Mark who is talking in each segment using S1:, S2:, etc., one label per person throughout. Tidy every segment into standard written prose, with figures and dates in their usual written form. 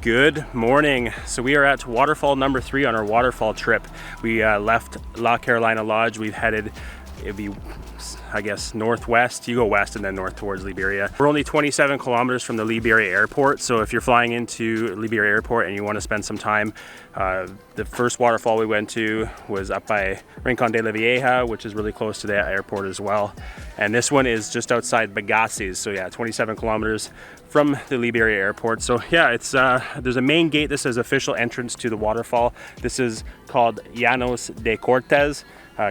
S1: Good morning. So we are at waterfall number 3 on our waterfall trip. We left La Carolina Lodge. We've headed, it'd be, I guess, northwest. You go west and then north towards Liberia. We're only 27 kilometers from the Liberia airport. So if you're flying into Liberia airport and you want to spend some time, the first waterfall we went to was up by Rincon de la Vieja, which is really close to that airport as well. And this one is just outside Bagaces. So yeah, 27 kilometers from the Liberia airport. So yeah, it's there's a main gate. This is official entrance to the waterfall. This is called Llanos de Cortes.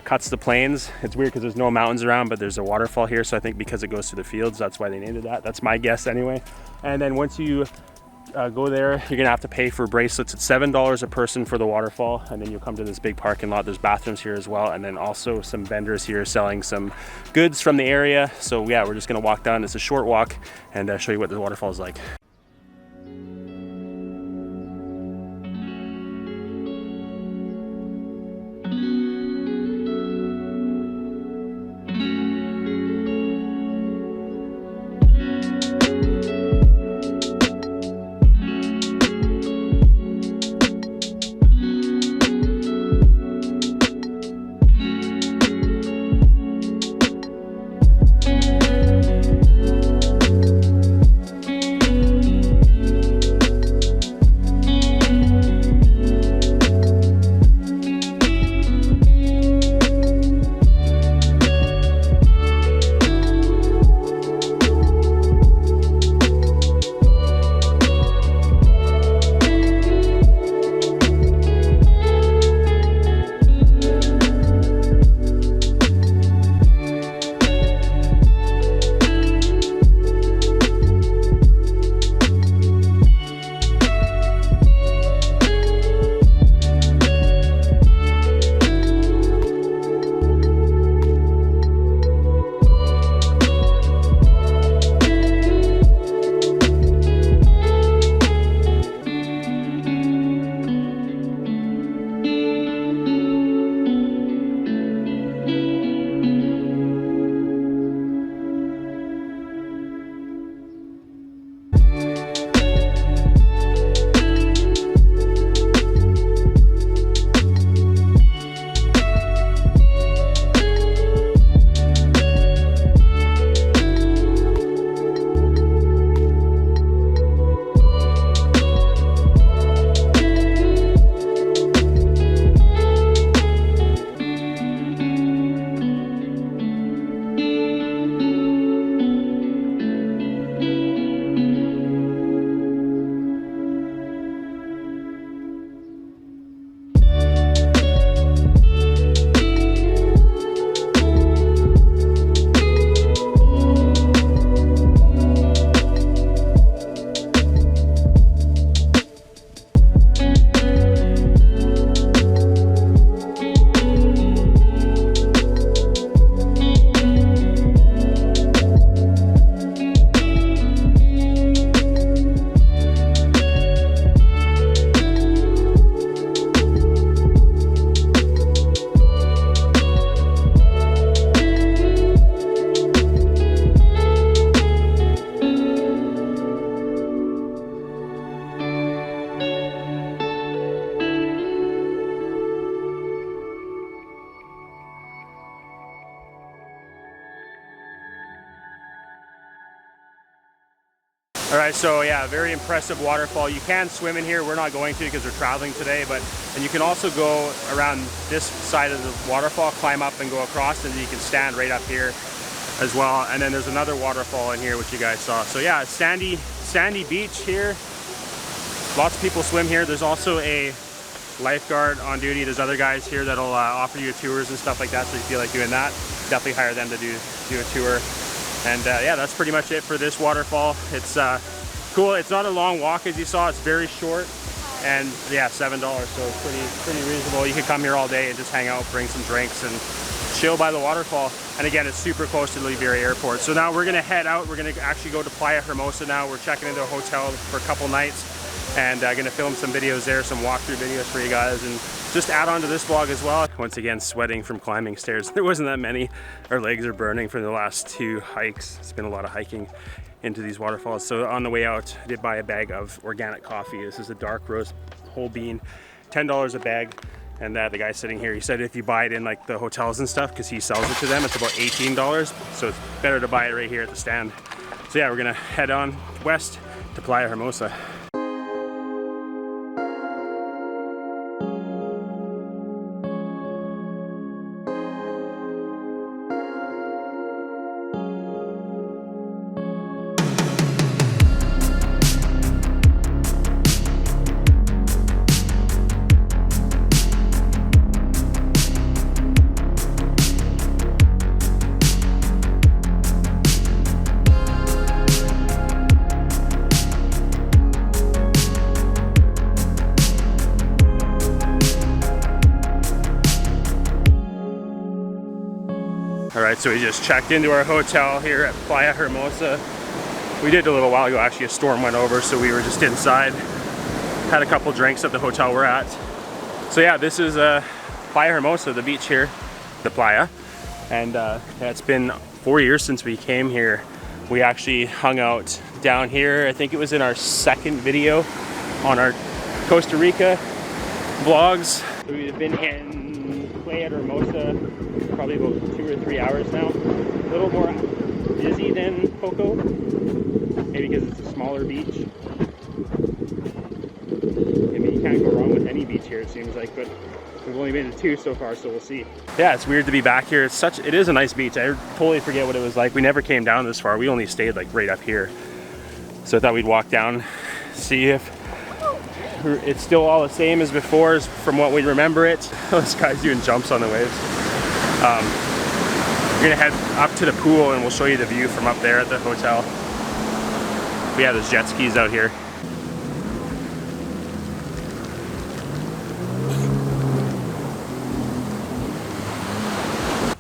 S1: Cuts the plains. It's weird because there's no mountains around, but there's a waterfall here. So I think because it goes through the fields, that's why they named it that. That's my guess anyway. And then once you go there, you're gonna have to pay for bracelets. It's $7 a person for the waterfall, and then you'll come to this big parking lot. There's bathrooms here as well, and then also some vendors here selling some goods from the area. So yeah, we're just gonna walk down. It's a short walk and show you what the waterfall is like. All right, so yeah, very impressive waterfall. You can swim in here. We're not going to because we're traveling today, and you can also go around this side of the waterfall, climb up and go across, and you can stand right up here as well. And then there's another waterfall in here, which you guys saw. So yeah, sandy beach here. Lots of people swim here. There's also a lifeguard on duty. There's other guys here that'll offer you tours and stuff like that. So if you feel like doing that, definitely hire them to do a tour. And yeah, that's pretty much it for this waterfall. It's cool. It's not a long walk as you saw. It's very short, and yeah, $7. So it's pretty reasonable. You could come here all day and just hang out, bring some drinks, and chill by the waterfall. And again, it's super close to the Liberia airport. So now we're gonna head out. We're gonna actually go to Playa Hermosa now. We're checking into a hotel for a couple nights, and gonna film some videos there, some walkthrough videos for you guys, and just add on to this vlog as well. Once again, sweating from climbing stairs. There wasn't that many. Our legs are burning from the last 2 hikes. It's been a lot of hiking. into these waterfalls. So on the way out, I did buy a bag of organic coffee. This is a dark roast whole bean, $10 a bag. And the guy sitting here, he said if you buy it in like the hotels and stuff, because he sells it to them, it's about $18. So it's better to buy it right here at the stand. So yeah, we're gonna head on west to Playa Hermosa. All right, so we just checked into our hotel here at Playa Hermosa. We did a little while ago, actually a storm went over, so we were just inside. Had a couple drinks at the hotel we're at. So yeah, this is Playa Hermosa, the beach here, the playa. And yeah, it's been 4 years since we came here. We actually hung out down here. I think it was in our second video on our Costa Rica vlogs. We've been in Playa Hermosa probably about 2 or 3 hours now. A little more busy than Coco, maybe because it's a smaller beach. I mean, you can't go wrong with any beach here, it seems like, but we've only been to 2 so far, so we'll see. Yeah, it's weird to be back here. It is a nice beach. I totally forget what it was like. We never came down this far. We only stayed like right up here. So I thought we'd walk down, see if it's still all the same as before, as from what we remember it. This guy's doing jumps on the waves. We're gonna head up to the pool and we'll show you the view from up there at the hotel. We have those jet skis out here.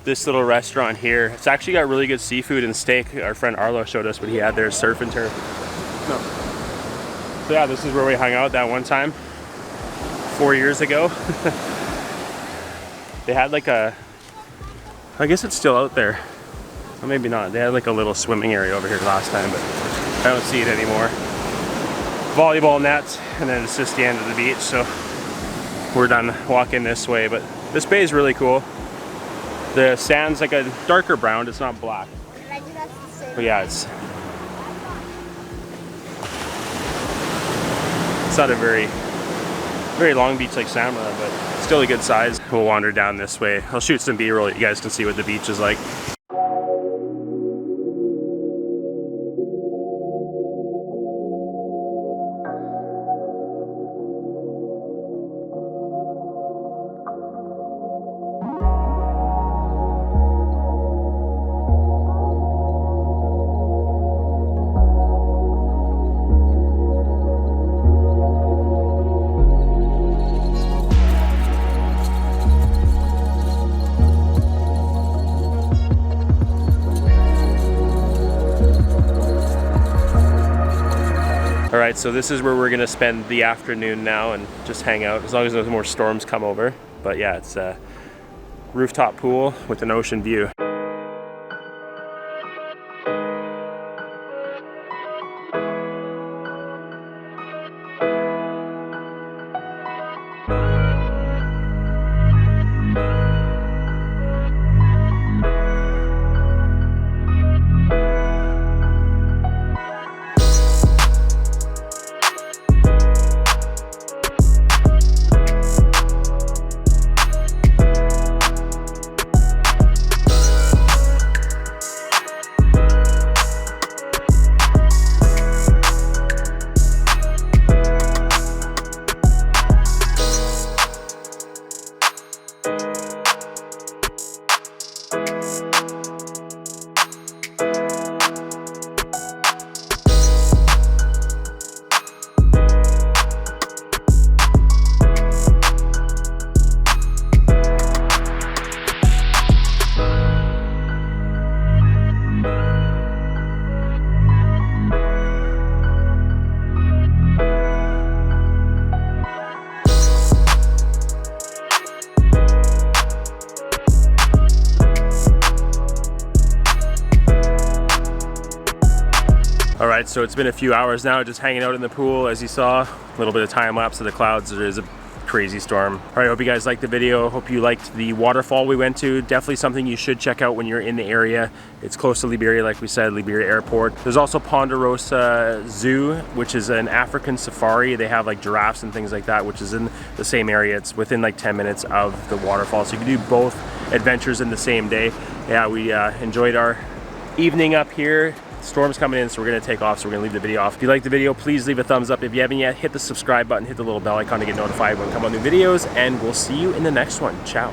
S1: This little restaurant here, it's actually got really good seafood and steak. Our friend Arlo showed us what he had there, surf and turf. No. So yeah, this is where we hung out that one time 4 years ago. They had like a, I guess it's still out there. Or maybe not. They had like a little swimming area over here last time, but I don't see it anymore. Volleyball nets, and then it's just the end of the beach, so we're done walking this way. But this bay is really cool. The sand's like a darker brown, it's not black. But yeah, it's not a very long beach like Samara, but still a good size. We'll wander down this way. I'll shoot some B-roll, you guys can see what the beach is like. Alright, so this is where we're going to spend the afternoon now and just hang out, as long as no more storms come over. But yeah, it's a rooftop pool with an ocean view. right, so it's been a few hours now just hanging out in the pool. As you saw, a little bit of time lapse of the clouds. There is a crazy storm. All right, hope you guys liked the video. Hope you liked the waterfall we went to. Definitely something you should check out when you're in the area. It's close to Liberia, like we said, Liberia Airport. There's also Ponderosa Zoo, which is an African safari. They have like giraffes and things like that, which is in the same area. It's within like 10 minutes of the waterfall. So you can do both adventures in the same day. Yeah, we enjoyed our evening up here. Storm's coming in, so we're gonna take off, so we're gonna leave the video off. If you like the video, please leave a thumbs up. If you haven't yet, hit the subscribe button, hit the little bell icon to get notified when we come on new videos, and we'll see you in the next one. Ciao.